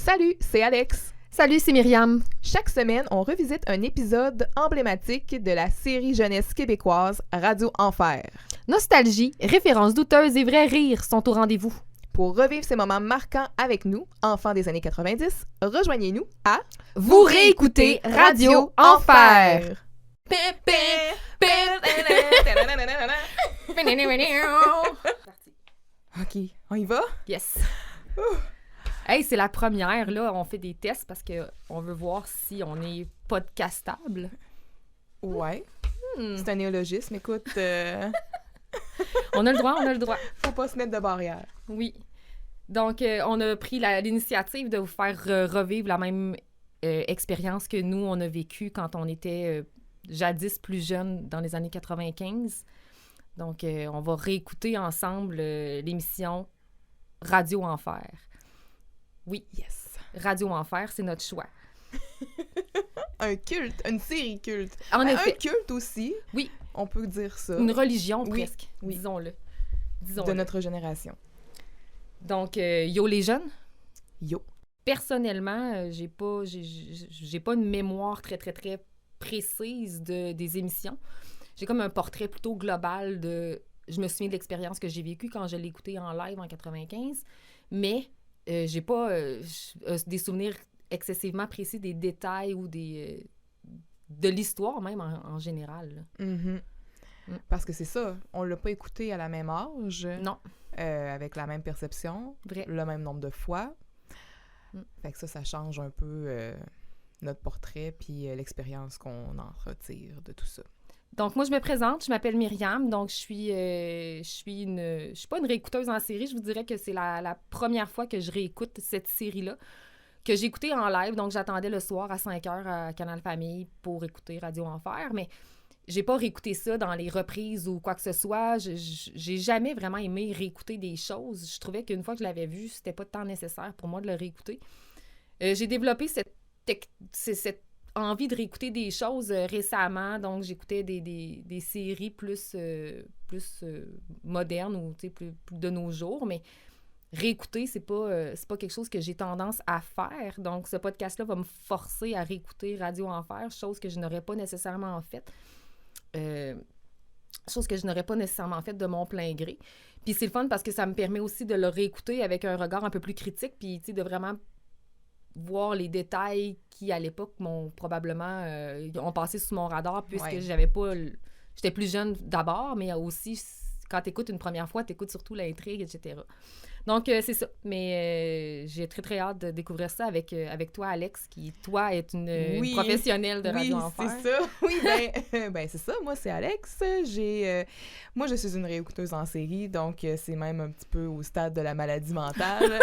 Salut, c'est Alex. Salut, c'est Myriam. Chaque semaine, on revisite un épisode emblématique de la série jeunesse québécoise Radio Enfer. Nostalgie, références douteuses et vrais rires sont au rendez-vous. Pour revivre ces moments marquants avec nous, enfants des années 90, rejoignez-nous à Vous réécoutez Radio Enfer. OK, on y va? Yes. Hey, c'est la première, là. On fait des tests parce qu'on veut voir si on est podcastable. Ouais. C'est un néologisme, écoute. On a le droit. Faut pas se mettre de barrière. Oui. Donc, on a pris l'initiative de vous faire revivre la même expérience que nous, on a vécue quand on était jadis plus jeunes dans les années 95. Donc, on va réécouter ensemble l'émission Radio Enfer. Oui. Yes. Radio Enfer, c'est notre choix. Un culte, une série culte. En effet. Un culte aussi. Oui. On peut dire ça. Une religion, Oui. presque. Oui. Disons-le. De notre génération. Donc, yo les jeunes. Yo. Personnellement, j'ai pas une mémoire très, très, très précise des émissions. J'ai comme un portrait plutôt global de... Je me souviens de l'expérience que j'ai vécue quand je l'ai écoutée en live en 95, mais j'ai pas des souvenirs excessivement précis des détails ou de l'histoire même en général. Mm-hmm. Parce que c'est ça, on l'a pas écouté à la même âge. Non. Avec la même perception, Vrai. le même nombre de fois. Fait que ça change un peu notre portrait puis l'expérience qu'on en retire de tout ça. Donc, moi, je me présente, je m'appelle Myriam, donc je suis pas une réécouteuse en série, je vous dirais que c'est la première fois que je réécoute cette série-là, que j'ai écoutée en live, donc j'attendais le soir à 5h à Canal Famille pour écouter Radio Enfer, mais j'ai pas réécouté ça dans les reprises ou quoi que ce soit. J'ai jamais vraiment aimé réécouter des choses. Je trouvais qu'une fois que je l'avais vu, c'était pas tant nécessaire pour moi de le réécouter. J'ai développé cette envie de réécouter des choses récemment. Donc, j'écoutais des séries plus modernes ou plus de nos jours. Mais réécouter, c'est pas quelque chose que j'ai tendance à faire. Donc, ce podcast-là va me forcer à réécouter Radio Enfer, chose que je n'aurais pas nécessairement faite. Chose que je n'aurais pas nécessairement faite de mon plein gré. Puis c'est le fun parce que ça me permet aussi de le réécouter avec un regard un peu plus critique, puis de vraiment voir les détails qui, à l'époque, m'ont probablement ont passé sous mon radar, puisque j'avais pas... J'étais plus jeune d'abord, mais aussi, quand tu écoutes une première fois, tu écoutes surtout l'intrigue, etc. Donc, c'est ça. Mais j'ai très, très hâte de découvrir ça avec toi, Alex, qui, toi, est une professionnelle de Radio Enfer. Oui, c'est ça. Oui, ben c'est ça. Moi, c'est Alex. Moi, je suis une réécouteuse en série, donc c'est même un petit peu au stade de la maladie mentale.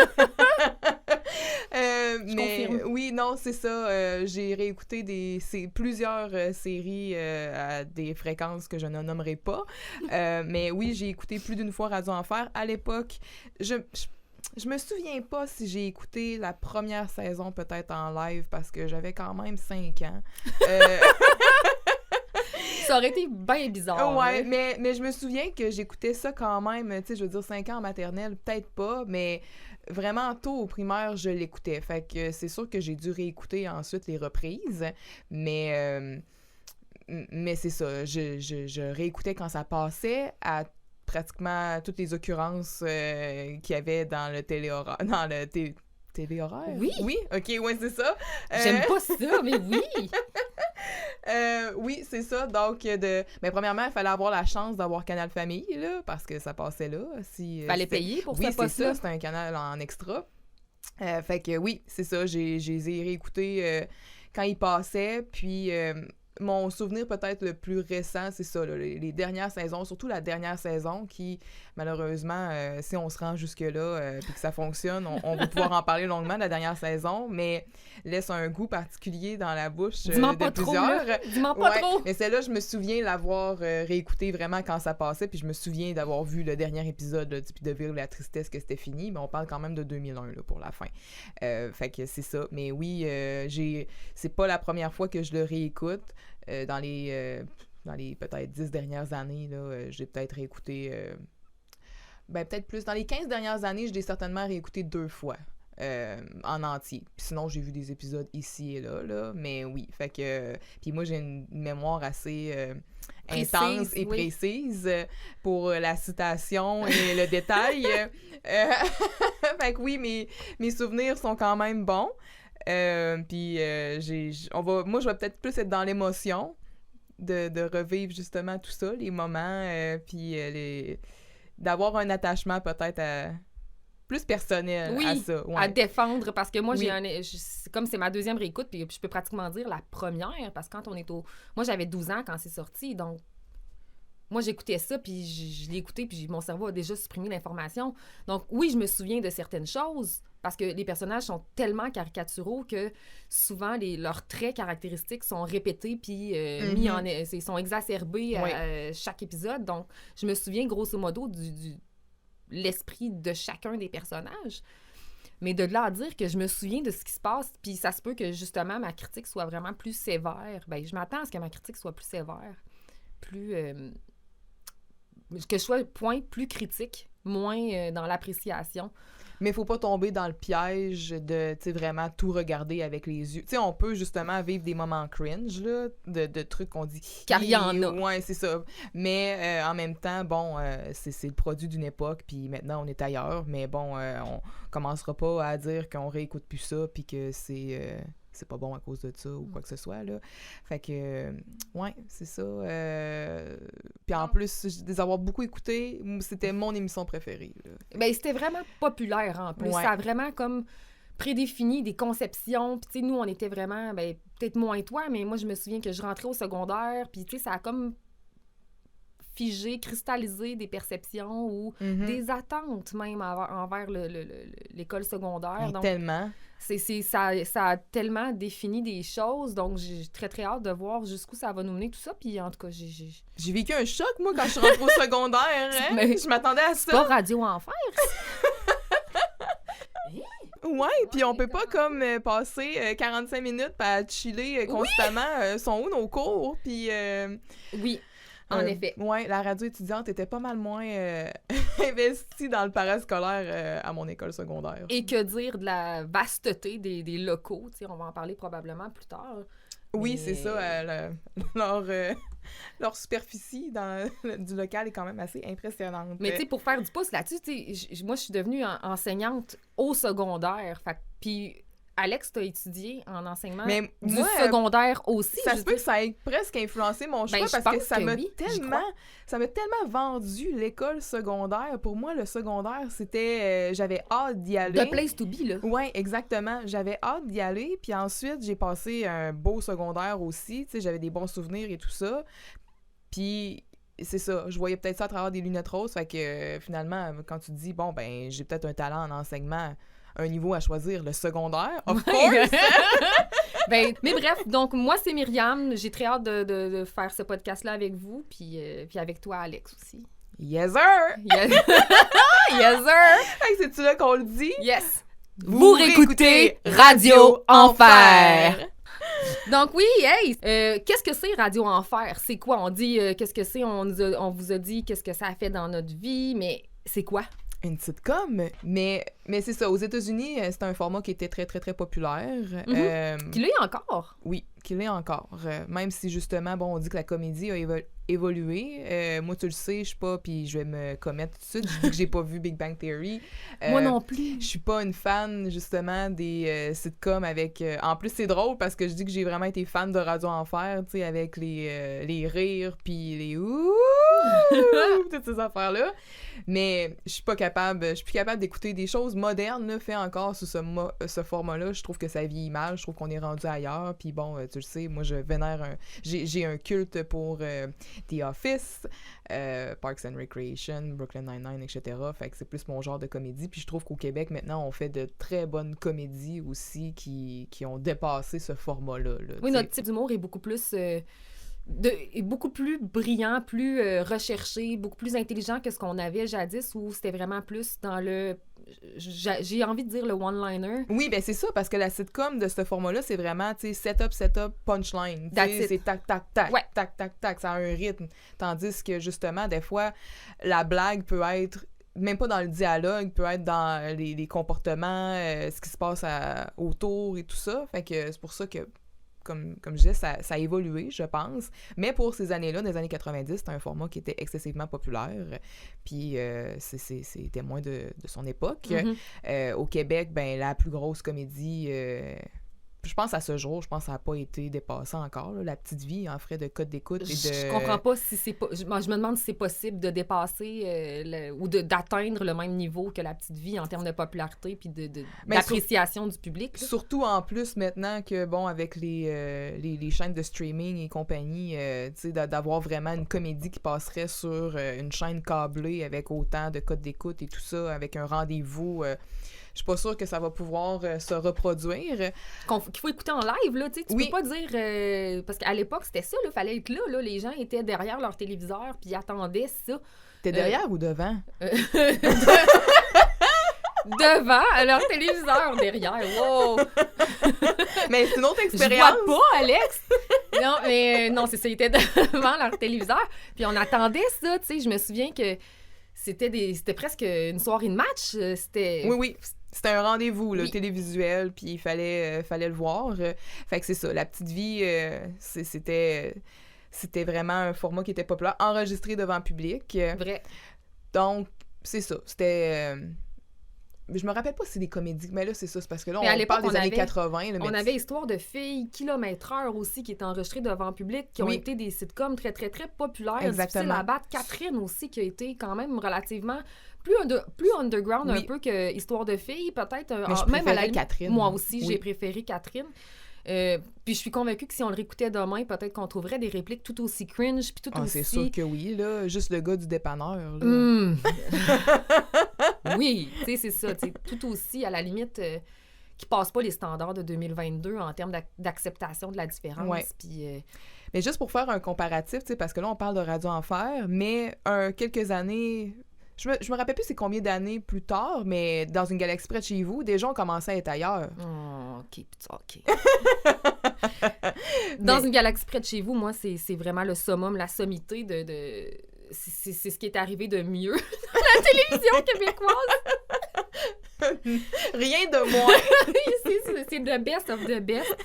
Mais oui, non, c'est ça. J'ai réécouté plusieurs séries à des fréquences que je ne nommerai pas. Mais oui, j'ai écouté plus d'une fois Radio Enfer. À l'époque, je me souviens pas si j'ai écouté la première saison peut-être en live parce que j'avais quand même 5 ans. Ça aurait été bien bizarre. Ouais, mais je me souviens que j'écoutais ça quand même, tu sais, je veux dire 5 ans en maternelle, peut-être pas, mais vraiment tôt au primaire, je l'écoutais. Fait que c'est sûr que j'ai dû réécouter ensuite les reprises, mais c'est ça, je réécoutais quand ça passait à pratiquement toutes les occurrences qu'il y avait dans le téléhoraire. Dans le téléhoraire? Oui. Oui? OK, ouais, c'est ça. J'aime pas ça, mais oui! Oui, c'est ça. Donc, mais premièrement, il fallait avoir la chance d'avoir Canal Famille, là, parce que ça passait là. Fallait payer pour oui, ce poste-là. Oui, c'est ça. C'était un canal en extra. Fait que oui, c'est ça. J'ai réécouté quand il passait. Puis, mon souvenir peut-être le plus récent, c'est ça, là, les dernières saisons, surtout la dernière saison qui, malheureusement, si on se rend jusque-là puis que ça fonctionne, on va pouvoir en parler longuement de la dernière saison, mais laisse un goût particulier dans la bouche de plusieurs. Dis-moi pas trop! Mais celle-là, je me souviens l'avoir réécouté vraiment quand ça passait, puis je me souviens d'avoir vu le dernier épisode là, puis de vivre la tristesse que c'était fini, mais on parle quand même de 2001 là, pour la fin. Fait que c'est ça. Mais oui, c'est pas la première fois que je le réécoute. Dans les peut-être 10 dernières années, là, j'ai peut-être réécouté... peut-être plus. Dans les 15 dernières années, je l'ai certainement réécouté 2 fois. en entier. Puis sinon, j'ai vu des épisodes ici et là, mais oui, fait que... Puis moi, j'ai une mémoire assez intense et précise pour la citation et le détail. Fait que oui, mes souvenirs sont quand même bons. Puis moi, je vais peut-être plus être dans l'émotion de revivre justement tout ça, les moments, puis d'avoir un attachement peut-être plus personnel à ça. À défendre, parce que moi, comme c'est ma deuxième réécoute, puis je peux pratiquement dire la première, parce que quand on est moi, j'avais 12 ans quand c'est sorti, donc moi, j'écoutais ça, puis je l'ai écouté, puis mon cerveau a déjà supprimé l'information. Donc oui, je me souviens de certaines choses, parce que les personnages sont tellement caricaturaux que souvent, leurs traits caractéristiques sont répétés, puis ils sont exacerbés à chaque épisode. Donc, je me souviens grosso modo du l'esprit de chacun des personnages. Mais de là à dire que je me souviens de ce qui se passe, puis ça se peut que, justement, ma critique soit vraiment plus sévère. Bien, je m'attends à ce que ma critique soit plus sévère, plus... que je sois plus critique, moins dans l'appréciation. Mais il faut pas tomber dans le piège de, tu sais, vraiment tout regarder avec les yeux. Tu sais, on peut justement vivre des moments cringe, là, de trucs qu'on dit... Car il y en a. Ouais, c'est ça. Mais en même temps, bon, c'est le produit d'une époque, puis maintenant, on est ailleurs. Mais bon, on commencera pas à dire qu'on réécoute plus ça, puis que c'est pas bon à cause de ça ou quoi que ce soit, là. Fait que, ouais, c'est ça. Puis en plus, de les avoir beaucoup écoutés, c'était mon émission préférée, là. Ben, c'était vraiment populaire, en plus. Ouais. Ça a vraiment, comme, prédéfini des conceptions. Puis, tu sais, nous, on était vraiment, ben, peut-être moins toi, mais moi, je me souviens que je rentrais au secondaire, puis, tu sais, ça a comme figé, cristallisé des perceptions ou des attentes même envers l'école secondaire. Donc, tellement. Ça a tellement défini des choses, donc j'ai très, très hâte de voir jusqu'où ça va nous mener, tout ça. Puis en tout cas, j'ai vécu un choc, moi, quand je suis rentrée au secondaire. Hein? Mais je m'attendais à ça. C'est pas Radio Enfer? Ouais, puis on peut pas comme passer 45 minutes à chiller constamment. Sont où nos cours? Puis... Oui. En effet. Oui, la radio étudiante était pas mal moins investie dans le parascolaire à mon école secondaire. Et que dire de la vasteté des locaux, tu sais, on va en parler probablement plus tard. Oui, mais... c'est ça, leur superficie du local est quand même assez impressionnante. Mais tu sais, pour faire du pouce là-dessus, tu sais, moi, je suis devenue enseignante au secondaire, puis... Alex, t'as étudié en enseignement du secondaire aussi. Ça se peut que ça ait presque influencé mon choix parce que ça m'a tellement vendu l'école secondaire. Pour moi, le secondaire, c'était... j'avais hâte d'y aller. The place to be, là. Oui, exactement. J'avais hâte d'y aller. Puis ensuite, j'ai passé un beau secondaire aussi. Tu sais, j'avais des bons souvenirs et tout ça. Puis... c'est ça, je voyais peut-être ça à travers des lunettes roses. Fait que finalement, quand tu te dis, bon, ben, j'ai peut-être un talent en enseignement... un niveau à choisir, le secondaire, of course! Ben, mais bref, donc moi, c'est Myriam. J'ai très hâte de faire ce podcast-là avec vous, puis avec toi, Alex, aussi. Yes, sir! Yes, yes sir! Hey, c'est-tu là qu'on le dit? Yes! Vous réécoutez Radio Enfer! Donc oui, hey! Qu'est-ce que c'est Radio Enfer? C'est quoi? On dit qu'est-ce que c'est? On vous a dit qu'est-ce que ça a fait dans notre vie, mais c'est quoi? Une sitcom, mais c'est ça. Aux États-Unis, c'était un format qui était très, très, très populaire. Qui l'est encore? Oui, qui l'est encore. Même si, justement, bon, on dit que la comédie a évolué. Moi, tu le sais, je suis pas, puis je vais me commettre tout de suite, je dis que j'ai pas vu Big Bang Theory. Moi non plus. Je suis pas une fan, justement, des sitcoms avec... en plus, c'est drôle parce que je dis que j'ai vraiment été fan de Radio Enfer, tu sais, avec les rires, puis les ouh, toutes ces affaires-là. Mais je suis plus capable d'écouter des choses modernes, là, faites encore sous ce format-là. Je trouve que ça vieillit mal, je trouve qu'on est rendu ailleurs, puis bon, tu le sais, moi, je vénère j'ai un culte pour The Office, Parks and Recreation, Brooklyn Nine-Nine, etc. Fait que c'est plus mon genre de comédie. Puis je trouve qu'au Québec, maintenant, on fait de très bonnes comédies aussi qui ont dépassé ce format-là. Là, oui, notre type d'humour est beaucoup plus... est beaucoup plus brillant, plus recherché, beaucoup plus intelligent que ce qu'on avait jadis, où c'était vraiment plus dans le... J'ai envie de dire le one-liner. Oui, ben c'est ça, parce que la sitcom de ce format-là, c'est vraiment, tu sais, setup, punchline. C'est tac, tac, tac, ouais. tac, tac, tac, ça a un rythme. Tandis que, justement, des fois, la blague peut être même pas dans le dialogue, peut être dans les comportements, ce qui se passe autour et tout ça. Fait que c'est pour ça que, comme je disais, ça a évolué, je pense. Mais pour ces années-là, dans les années 90, c'était un format qui était excessivement populaire. Puis c'est témoin de son époque. Au Québec, ben la plus grosse comédie... je pense à ce jour, je pense que ça n'a pas été dépassé encore, là, La Petite Vie en frais de code d'écoute. Je comprends pas si c'est pas... Je me demande si c'est possible de dépasser ou d'atteindre le même niveau que La Petite Vie en termes de popularité puis d'appréciation du public. Là. Surtout en plus maintenant que, bon, avec les chaînes de streaming et compagnie, tu sais, d'avoir vraiment une comédie qui passerait sur une chaîne câblée avec autant de codes d'écoute et tout ça, avec un rendez-vous... je suis pas sûre que ça va pouvoir se reproduire. Qu'il faut écouter en live, là, tu sais, tu oui. peux pas dire... parce qu'à l'époque, c'était ça, il fallait être là, les gens étaient derrière leur téléviseur puis attendaient ça. T'es derrière ou devant? Devant leur téléviseur, derrière, wow! Mais c'est une autre expérience! Je vois pas, Alex! Non, mais non, c'est ça, ils étaient devant leur téléviseur, puis on attendait ça, tu sais, je me souviens que c'était presque une soirée de match, c'était... Oui, c'était un rendez-vous là, télévisuel, puis il fallait le voir. Fait que c'est ça, La Petite Vie, c'était vraiment un format qui était populaire, enregistré devant le public. Vrai. Donc, c'est ça, c'était... je me rappelle pas si c'est des comédies, mais là, c'est ça, c'est parce que là, on parle des années 80. Là, on avait Histoire de filles, Kilomètre-heure aussi, qui était enregistré devant le public, qui ont été des sitcoms très, très, très populaires. Exactement. Difficile à battre. Catherine aussi, qui a été quand même relativement plus underground un peu que Histoire de filles, peut-être. Même à la Catherine. Moi aussi, j'ai préféré Catherine. Puis je suis convaincue que si on le réécoutait demain, peut-être qu'on trouverait des répliques tout aussi cringe, puis tout aussi... c'est sûr que oui, là. Juste le gars du dépanneur, là. Oui, tu sais, c'est ça. Tout aussi, à la limite, qui passe pas les standards de 2022 en termes d'acceptation de la différence. Ouais. Puis... Mais juste pour faire un comparatif, tu sais, parce que là, on parle de Radio Enfer, mais quelques années... Je me rappelle plus c'est combien d'années plus tard, mais dans une galaxie près de chez vous, déjà, on commençait à être ailleurs. Oh, OK. Dans une galaxie près de chez vous, moi, c'est vraiment le summum, la sommité de... C'est ce qui est arrivé de mieux dans la télévision québécoise. Rien de moins. c'est the best of the best.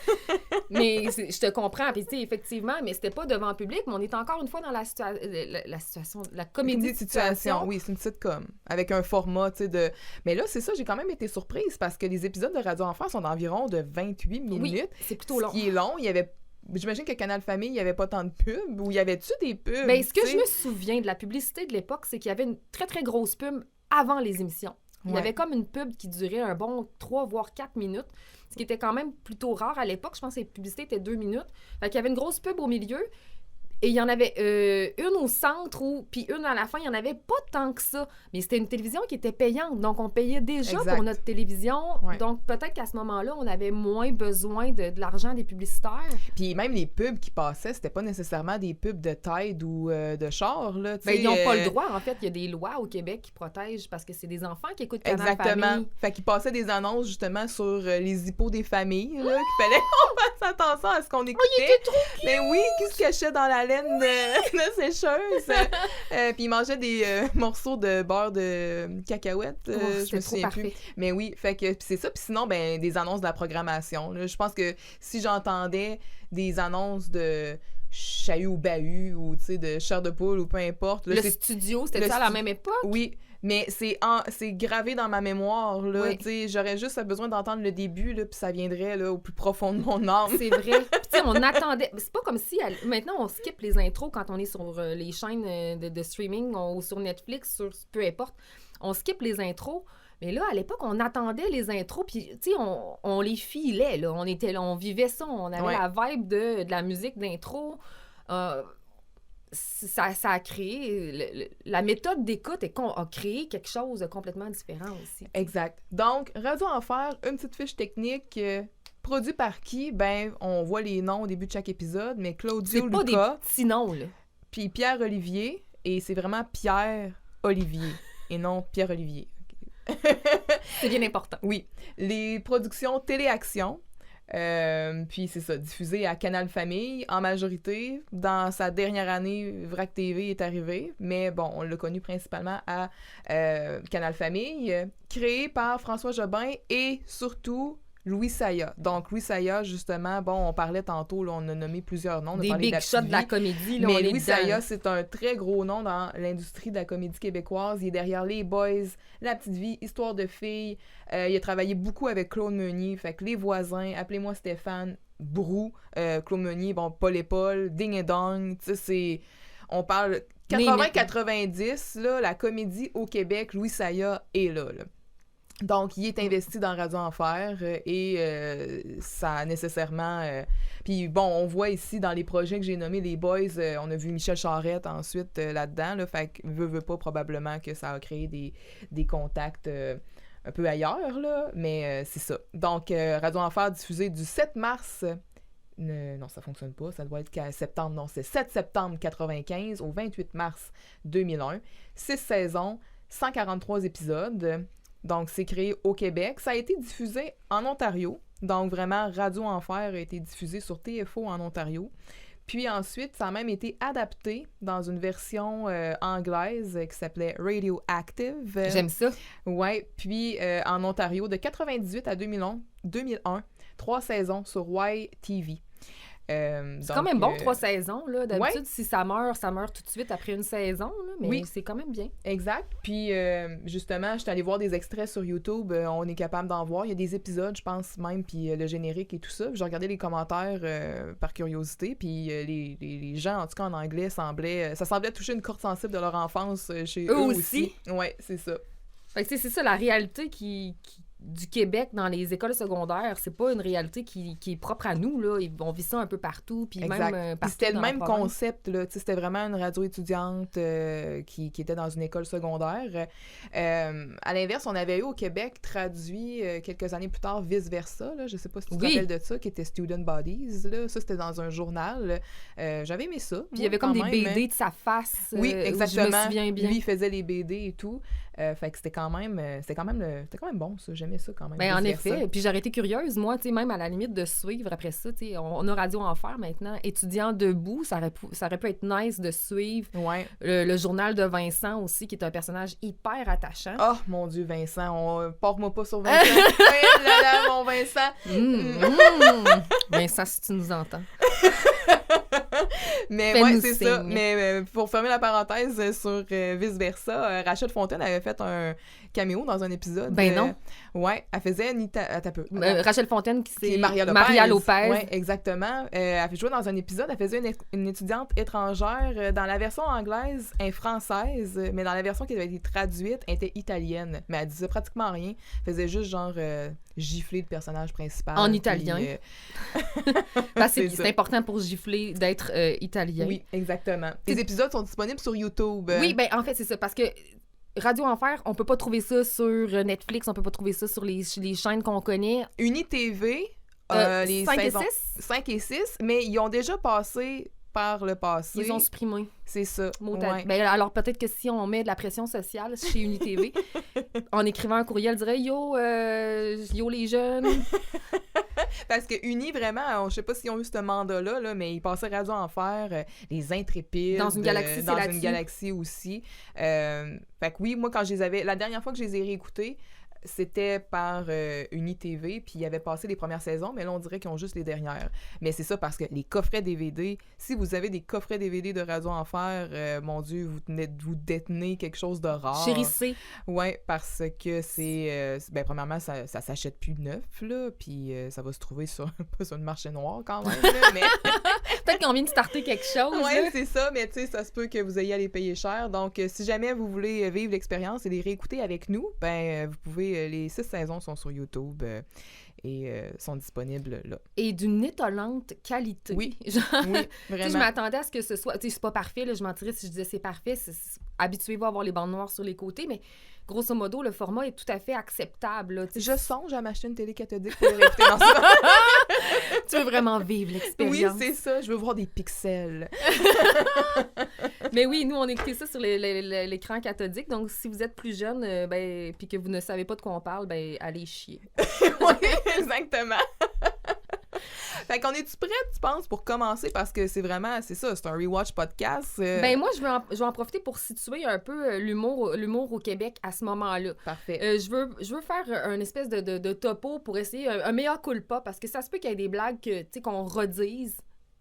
Mais je te comprends. Puis, tu sais, effectivement, mais c'était pas devant le public, mais on est encore une fois dans la situation, la comédie de situation. Oui, c'est une sitcom. Avec un format, tu sais, de... Mais là, c'est ça, j'ai quand même été surprise parce que les épisodes de Radio Enfer sont d'environ de 28 minutes. Oui, c'est plutôt long. Ce qui est long. Il y avait... J'imagine que Canal Famille, il n'y avait pas tant de pubs, ou y avait-tu des pubs? Bien, ce que je me souviens de la publicité de l'époque, c'est qu'il y avait une très, très grosse pub avant les émissions. Il y avait comme une pub qui durait un bon 3 voire 4 minutes, ce qui était quand même plutôt rare à l'époque. Je pense que les publicités étaient 2 minutes. Fait qu'il y avait une grosse pub au milieu. Et il y en avait une au centre, puis une à la fin. Il n'y en avait pas tant que ça. Mais c'était une télévision qui était payante. Donc, on payait déjà pour notre télévision. Ouais. Donc, peut-être qu'à ce moment-là, on avait moins besoin de l'argent des publicitaires. Puis même les pubs qui passaient, c'était pas nécessairement des pubs de Tide ou de char. Là, ben, ils n'ont pas le droit. En fait, il y a des lois au Québec qui protègent parce que c'est des enfants qui écoutent Canal Famille. Fait qu'ils passaient des annonces, justement, sur les hippos des familles. Là, qu'il fallait qu'on fasse attention à ce qu'on écoutait. Oh, il était trop cute! Mais oui, qui se cachait dans la laine de sécheuse. Puis ils mangeaient des morceaux de beurre de cacahuètes. Je me souviens plus. Mais oui, fait que c'est ça. Puis sinon, ben des annonces de la programmation. Là. Je pense que si j'entendais des annonces de Chahut ou Bahut ou de chair de poule ou peu importe. Là, le studio, c'était ça à la même époque? Oui. Mais c'est gravé dans ma mémoire, là, oui. J'aurais juste besoin d'entendre le début, là, puis ça viendrait, là, au plus profond de mon âme. C'est vrai. Puis on attendait... C'est pas comme si... Maintenant, on skip les intros quand on est sur les chaînes de streaming ou sur Netflix, sur peu importe. On skip les intros. Mais là, à l'époque, on attendait les intros, puis, tu sais, on les filait, là. On vivait ça, on avait la vibe de la musique d'intro. Ça a créé... la méthode d'écoute a créé quelque chose de complètement différent aussi. Exact. Donc, Radio Enfer, une petite fiche technique produit par qui? Ben, on voit les noms au début de chaque épisode, mais Claudio Lucas... C'est pas des petits noms, là. Puis Pierre-Olivier, et c'est vraiment Pierre-Olivier, et non Pierre-Olivier. C'est bien important. Oui. Les productions Téléaction, Puis c'est ça, diffusé à Canal Famille en majorité. Dans sa dernière année, VRAC TV est arrivé, mais bon, on l'a connu principalement à Canal Famille, créé par François Jobin et surtout Louis Saya. Donc Louis Saya, justement, bon, on parlait tantôt, là, on a nommé plusieurs noms. On a Des parlé big shots de la comédie, là, mais on est Louis dedans. Saya, c'est un très gros nom dans l'industrie de la comédie québécoise. Il est derrière Les Boys, La Petite Vie, Histoire de filles. Il a travaillé beaucoup avec Claude Meunier, fait que Les Voisins, Appelez-moi Stéphane, Brou, Claude Meunier, bon, Paul et Paul, Ding et Dong, tu sais, c'est... On parle 80-90, là, la comédie au Québec, Louis Saya est là. Donc, il est investi dans Radio Enfer et ça a nécessairement... Puis bon, on voit ici dans les projets que j'ai nommés, les Boys, on a vu Michel Charette ensuite là-dedans, là, fait que veut pas probablement que ça a créé des contacts un peu ailleurs, là, mais c'est ça. Donc, Radio Enfer diffusé du 7 mars... non, ça fonctionne pas, ça doit être septembre, non, c'est 7 septembre 95 au 28 mars 2001. 6 saisons, 143 épisodes... Donc, c'est créé au Québec. Ça a été diffusé en Ontario. Donc, vraiment, Radio Enfer a été diffusé sur TFO en Ontario. Puis ensuite, ça a même été adapté dans une version anglaise qui s'appelait Radioactive. J'aime ça. Ouais. Puis en Ontario, de 98 à 2001, 3 saisons sur YTV. C'est quand même bon, 3 saisons. Là. D'habitude, si ça meurt tout de suite après une saison. Là, mais oui, c'est quand même bien. Exact. Puis, justement, je suis allée voir des extraits sur YouTube. On est capable d'en voir. Il y a des épisodes, je pense même, puis le générique et tout ça. J'ai regardé les commentaires par curiosité. Puis, les gens, en tout cas en anglais, ça semblait toucher une corde sensible de leur enfance chez eux aussi. Ouais, c'est ça. Fait que, c'est ça, la réalité du Québec dans les écoles secondaires, c'est pas une réalité qui est propre à nous, là. On vit ça un peu partout, puis exact. Même partout. Puis c'était le même province. concept, là. C'était vraiment une radio étudiante qui était dans une école secondaire. À l'inverse, on avait eu au Québec traduit quelques années plus tard Vice Versa, là. Je sais pas si tu te rappelles de ça, qui était Student Bodies, là. Ça, c'était dans un journal. J'avais aimé ça. Puis il y avait comme des BD de sa face. Oui, exactement. Je me souviens bien. Lui, il faisait les BD et tout. Fait que c'était quand même bon, ça. J'aimais ça quand même. Ben, en effet. Puis j'aurais été curieuse, moi, tu sais, même à la limite de suivre après ça. Tu sais, on a Radio Enfer maintenant. Étudiant debout, ça aurait pu être nice de suivre. Ouais. Le journal de Vincent aussi, qui est un personnage hyper attachant. Oh, mon Dieu, Vincent. Porte-moi pas sur Vincent. Ouais, là, mon Vincent. Vincent, si tu nous entends. Mais ouais, c'est ça. Mais pour fermer la parenthèse sur Vice Versa, Rachel Fontaine avait fait un caméo dans un épisode. Ben non. Ouais, elle faisait Attends un peu. Rachel Fontaine, qui c'est Maria Lopez. Oui, exactement. Elle fait jouer dans un épisode. Elle faisait une étudiante étrangère. Dans la version anglaise, elle est française, mais dans la version qui avait été traduite, elle était italienne. Mais elle disait pratiquement rien. Elle faisait juste genre gifler le personnage principal. En italien. Parce que c'est important pour gifler d'être italien. Oui, exactement. Les épisodes sont disponibles sur YouTube. Oui, ben en fait, c'est ça. Parce que Radio Enfer, on peut pas trouver ça sur Netflix, on peut pas trouver ça sur les chaînes qu'on connaît. UniTV, les 5 et 6? 5 et 6, mais ils ont déjà passé par le passé. Ils ont supprimé. C'est ça. Ouais. Ben, alors peut-être que si on met de la pression sociale chez UniTV, en écrivant un courriel, dirait yo les jeunes. Parce que Uni, vraiment, je sais pas s'ils ont eu ce mandat-là, là, mais ils passaient Radio Enfer, les Intrépides. Dans une galaxie, dans une galaxie aussi. Fait que oui, moi, quand je les avais... La dernière fois que je les ai réécoutés, c'était par UniTV, puis ils avaient passé les premières saisons, mais là, on dirait qu'ils ont juste les dernières. Mais c'est ça, parce que les coffrets DVD, si vous avez des coffrets DVD de Radio Enfer, mon Dieu, vous détenez quelque chose de rare. Chérissez. Ouais, parce que c'est... ben, premièrement, ça s'achète plus neuf, là, puis ça va se trouver pas sur le marché noir, quand même, là, mais... Peut-être qu'on vient de starter quelque chose. Oui, c'est ça, mais tu sais, ça se peut que vous ayez à les payer cher. Donc, si jamais vous voulez vivre l'expérience et les réécouter avec nous, ben vous pouvez... les 6 saisons sont sur YouTube et sont disponibles là. Et d'une étonnante qualité. Oui, genre, oui, vraiment. Je m'attendais à ce que ce soit... Tu sais, c'est pas parfait, là, je mentirais si je disais c'est parfait. Habituez-vous à avoir les bandes noires sur les côtés, mais grosso modo, le format est tout à fait acceptable. Là, je songe à m'acheter une télé cathodique pour les réécouter dans ça. Tu veux vraiment vivre l'expérience. Oui, c'est ça. Je veux voir des pixels. Mais oui, nous, on écoutait ça sur l'écran cathodique. Donc, si vous êtes plus jeune, puis que vous ne savez pas de quoi on parle, ben allez chier. Oui, exactement. Fait qu'on est-tu prête, tu penses, pour commencer? Parce que c'est vraiment, c'est ça, c'est un rewatch podcast. Ben moi, je vais en profiter pour situer un peu l'humour au Québec à ce moment-là. Parfait. Je veux faire un espèce de topo pour essayer un mea culpa, parce que ça se peut qu'il y ait des blagues qu'on redise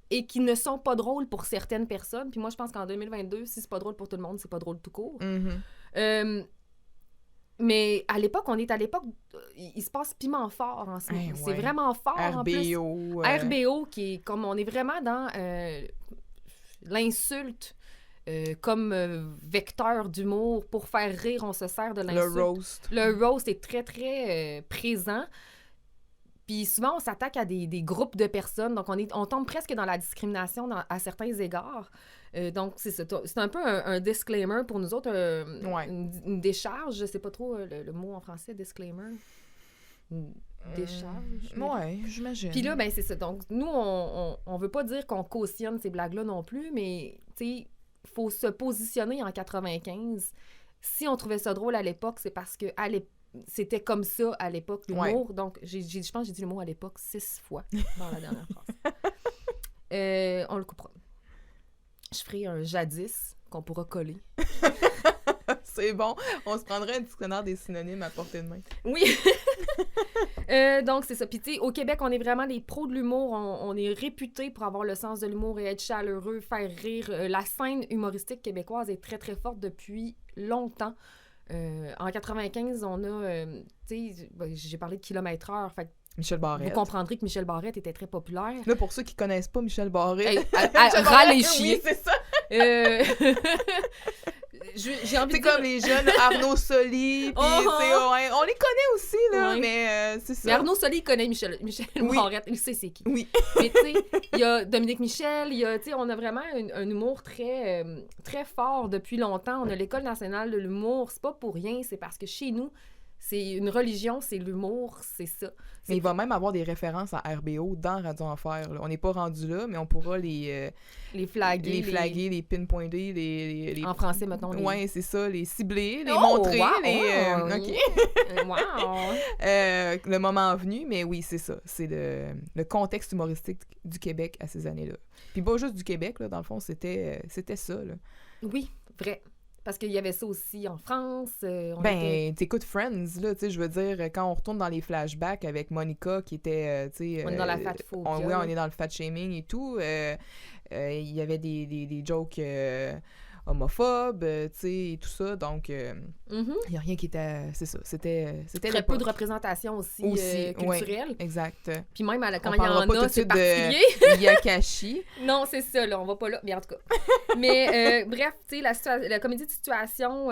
et qui ne sont pas drôles pour certaines personnes. Puis moi, je pense qu'en 2022, si c'est pas drôle pour tout le monde, c'est pas drôle tout court. Mais à l'époque, il se passe piment fort en ce moment. C'est vraiment fort RBO, en plus. RBO, qui est comme on est vraiment dans l'insulte comme vecteur d'humour. Pour faire rire, on se sert de l'insulte. Le roast est très, très présent. Puis souvent, on s'attaque à des groupes de personnes. Donc, on tombe presque dans la discrimination à certains égards. Donc, c'est ça. C'est un peu un disclaimer pour nous autres, une décharge. Je sais pas trop le mot en français, disclaimer. Une décharge. Ouais, j'imagine. Puis là, ben c'est ça. Donc, nous, on veut pas dire qu'on cautionne ces blagues-là non plus, mais, tu sais, il faut se positionner en 95. Si on trouvait ça drôle à l'époque, c'est parce que c'était comme ça à l'époque, l'humour. Donc, je pense que j'ai dit le mot à l'époque 6 fois dans la dernière phrase. On le coupera. Je ferai un jadis qu'on pourra coller. C'est bon. On se prendrait un dictionnaire des synonymes à portée de main. Oui. Donc, c'est ça. Puis, tu sais, au Québec, on est vraiment des pros de l'humour. On est réputés pour avoir le sens de l'humour et être chaleureux, faire rire. La scène humoristique québécoise est très, très forte depuis longtemps. En 95, on a... tu sais, j'ai parlé de kilomètre-heure. Fait Michel Barrette. Vous comprendrez que Michel Barrette était très populaire. Là, pour ceux qui connaissent pas Michel Barrette... Râle les chiens. Oui, c'est ça. J'ai envie de c'est dire... comme les jeunes Arnaud Soli, puis on les connaît aussi, là, mais c'est ça. Mais Arnaud Soli connaît Michel Barrette, il sait c'est qui. Oui. Mais tu sais, il y a Dominique Michel, on a vraiment un humour très, très fort depuis longtemps. On a l'École nationale de l'humour, c'est pas pour rien, c'est parce que chez nous, c'est une religion, c'est l'humour, c'est ça. Mais il va même avoir des références à RBO dans Radio Enfer. Là. On n'est pas rendu là, mais on pourra les flaguer, les pinpointer, les... En français, mettons. Oui, c'est ça, les cibler, les montrer. Wow, OK. Wow! Le moment venu, mais oui, c'est ça. C'est le contexte humoristique du Québec à ces années-là. Puis pas juste du Québec, là, dans le fond, c'était ça. Là. Oui, vrai. Parce qu'il y avait ça aussi en France. T'écoutes Friends, là, tu sais, je veux dire, quand on retourne dans les flashbacks avec Monica qui était, tu sais... on est dans la fat-phobia. Oui, on est dans le fat-shaming et tout. Il y avait des jokes homophobes, tu sais, et tout ça. Donc, il n'y a rien qui était... C'est ça, c'était très peu de représentation aussi culturelle. Ouais, exact. Puis même quand il y en a, c'est particulier. Yakashi. Non, c'est ça, là, on va pas là. Mais en tout cas. Mais bref, tu sais, la comédie de situation...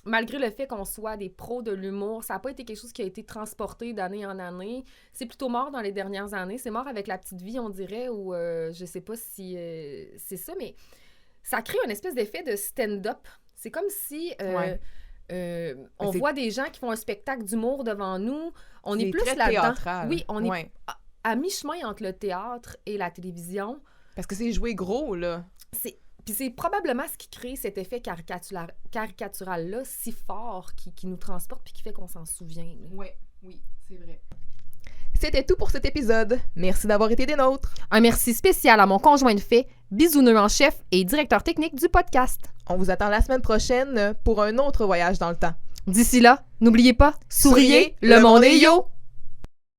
malgré le fait qu'on soit des pros de l'humour, ça n'a pas été quelque chose qui a été transporté d'année en année. C'est plutôt mort dans les dernières années. C'est mort avec La Petite Vie, on dirait, ou je sais pas si c'est ça, mais ça crée une espèce d'effet de stand-up. C'est comme si on voit des gens qui font un spectacle d'humour devant nous. On est plus là-dedans. Théâtral. Oui, on est à mi-chemin entre le théâtre et la télévision. Parce que c'est joué gros, là. Puis c'est probablement ce qui crée cet effet caricatural-là si fort qui nous transporte puis qui fait qu'on s'en souvient. Oui, c'est vrai. C'était tout pour cet épisode. Merci d'avoir été des nôtres. Un merci spécial à mon conjoint de fait, bisouneux en chef et directeur technique du podcast. On vous attend la semaine prochaine pour un autre voyage dans le temps. D'ici là, n'oubliez pas, souriez, le monde est yo!